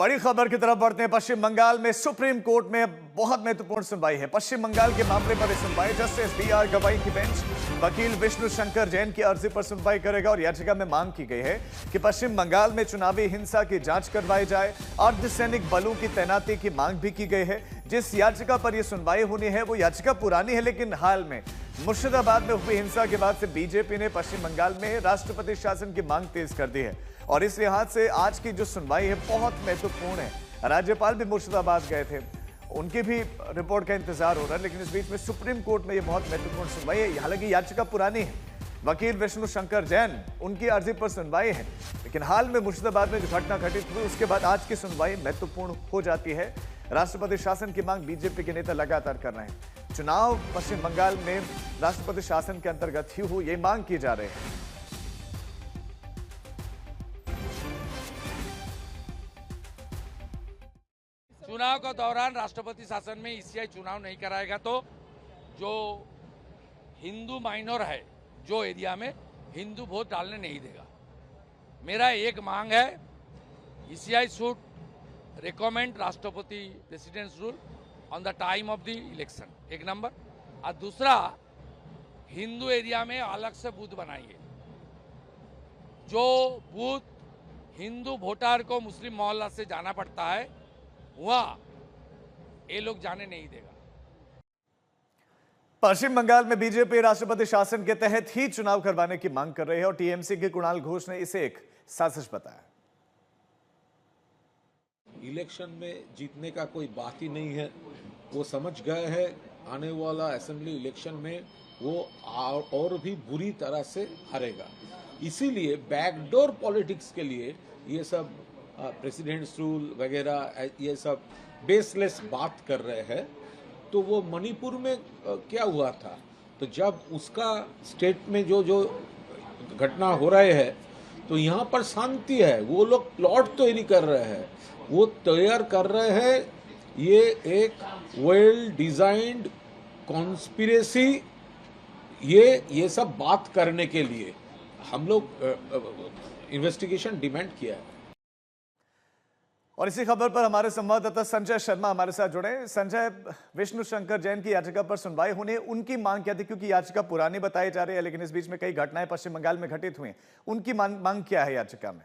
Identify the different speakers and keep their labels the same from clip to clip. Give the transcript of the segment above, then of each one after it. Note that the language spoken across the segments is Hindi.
Speaker 1: बड़ी खबर की तरफ बढ़ते हैं। पश्चिम बंगाल में सुप्रीम कोर्ट में बहुत महत्वपूर्ण सुनवाई है। पश्चिम बंगाल के मामले पर सुनवाई जस्टिस बी.आर. गवाई की बेंच वकील विष्णु शंकर जैन की अर्जी पर सुनवाई करेगा और याचिका में मांग की गई है कि पश्चिम बंगाल में चुनावी हिंसा की जांच करवाई जाए। अर्धसैनिक बलों की तैनाती की मांग भी की गई है। जिस याचिका पर यह सुनवाई होनी है वो याचिका पुरानी है, लेकिन हाल में मुर्शिदाबाद में हुई हिंसा के बाद से बीजेपी ने पश्चिम बंगाल में राष्ट्रपति शासन की मांग तेज कर दी है और इस लिहाज से आज की जो सुनवाई है बहुत महत्वपूर्ण है। राज्यपाल भी मुर्शिदाबाद गए थे, उनकी भी रिपोर्ट का इंतजार हो रहा है, लेकिन इस बीच में सुप्रीम कोर्ट में यह बहुत महत्वपूर्ण सुनवाई है। हालांकि याचिका पुरानी है, वकील विष्णु शंकर जैन उनकी अर्जी पर सुनवाई है, लेकिन हाल में मुर्शिदाबाद में जो घटना घटित हुई उसके बाद आज की सुनवाई महत्वपूर्ण हो जाती है। राष्ट्रपति शासन की मांग बीजेपी के नेता लगातार कर रहे हैं। चुनाव पश्चिम बंगाल में राष्ट्रपति शासन के अंतर्गत ही हो, ये मांग की जा रही है।
Speaker 2: चुनाव के दौरान राष्ट्रपति शासन में ईसीआई चुनाव नहीं कराएगा तो जो हिंदू माइनर है, जो एरिया में हिंदू वोट डालने नहीं देगा। मेरा एक मांग है, ईसीआई शुड रिकमेंड राष्ट्रपति presidents rule on the time of the election, एक नंबर। और दूसरा, हिंदू एरिया में अलग से बूथ बनाइए। जो बूथ हिंदू वोटर को मुस्लिम मोहल्ला से जाना पड़ता है वहां ये लोग जाने नहीं देगा।
Speaker 1: पश्चिम बंगाल में बीजेपी राष्ट्रपति शासन के तहत ही चुनाव करवाने की मांग कर रही है और टीएमसी के कुणाल घोष ने इसे एक साजिश बताया।
Speaker 3: इलेक्शन में जीतने का कोई बात ही नहीं है। वो समझ गए हैं आने वाला असेंबली इलेक्शन में वो और भी बुरी तरह से हारेगा। इसीलिए बैकडोर पॉलिटिक्स के लिए ये सब प्रेसिडेंट्स रूल वगैरह ये सब बेसलेस बात कर रहे हैं। तो वो मणिपुर में क्या हुआ था, तो जब उसका स्टेट में जो जो घटना हो रहे हैं तो यहाँ पर शांति है। वो लोग प्लॉट तैयारी कर रहे हैं, वो तैयार कर रहे हैं। ये एक वेल डिजाइंड कॉन्स्पिरेसी, ये सब बात करने के लिए हम लोग इन्वेस्टिगेशन डिमांड किया है।
Speaker 1: और इसी खबर पर हमारे संवाददाता संजय शर्मा हमारे साथ जुड़े। संजय, विष्णु शंकर जैन की याचिका पर सुनवाई होने उनकी मांग क्या थी, क्योंकि याचिका पुरानी बताई जा रही है लेकिन इस बीच में कई घटनाएं पश्चिम बंगाल में घटित हुई, उनकी मांग क्या है याचिका में?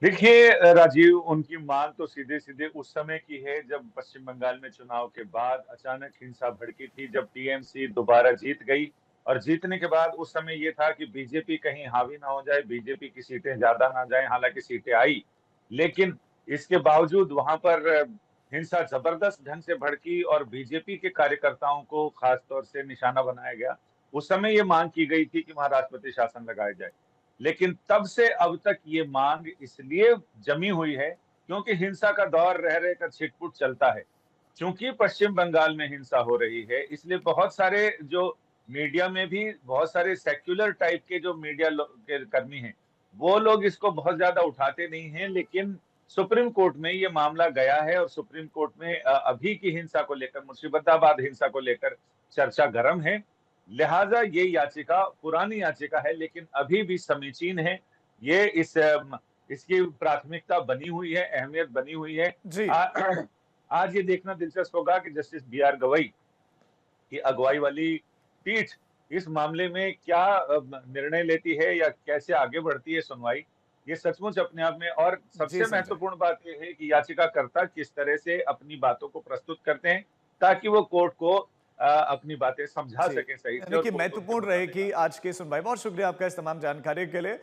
Speaker 4: देखिए राजीव, उनकी मांग तो सीधे सीधे उस समय की है जब पश्चिम बंगाल में चुनाव के बाद अचानक हिंसा भड़की थी, जब टीएमसी दोबारा जीत गई। और जीतने के बाद उस समय ये था कि बीजेपी कहीं हावी ना हो जाए, बीजेपी की सीटें ज्यादा ना जाए। हालांकि सीटें आई, लेकिन इसके बावजूद वहां पर हिंसा जबरदस्त ढंग से भड़की और बीजेपी के कार्यकर्ताओं को खास तौर से निशाना बनाया गया। उस समय ये मांग की गई थी कि वहां राष्ट्रपति शासन लगाया जाए, लेकिन तब से अब तक ये मांग इसलिए जमी हुई है क्योंकि हिंसा का दौर रह रहकर छिटपुट चलता है। क्योंकि पश्चिम बंगाल में हिंसा हो रही है, इसलिए बहुत सारे जो मीडिया में भी बहुत सारे सेक्युलर टाइप के जो मीडिया के कर्मी हैं, वो लोग इसको बहुत ज्यादा उठाते नहीं हैं। लेकिन सुप्रीम कोर्ट में ये मामला गया है और सुप्रीम कोर्ट में अभी की हिंसा को लेकर, मुर्शिदाबाद हिंसा को लेकर चर्चा गर्म है। लिहाजा ये याचिका पुरानी याचिका है लेकिन अभी भी समीचीन है। ये इसकी प्राथमिकता बनी हुई है, अहमियत बनी हुई है।
Speaker 1: जी।
Speaker 4: आज ये देखना दिलचस्प होगा कि जस्टिस बी.आर. गवाई की अगुवाई वाली पीठ इस मामले में क्या निर्णय लेती है या कैसे आगे बढ़ती है सुनवाई। ये सचमुच अपने आप में, और सबसे महत्वपूर्ण बात यह है कि याचिकाकर्ता किस तरह से अपनी बातों को प्रस्तुत करते हैं ताकि वो कोर्ट को अपनी बातें समझा सके सही से।
Speaker 1: यानी कि महत्वपूर्ण रहेगी आज की सुनवाई। बहुत शुक्रिया आपका इस तमाम जानकारी के लिए।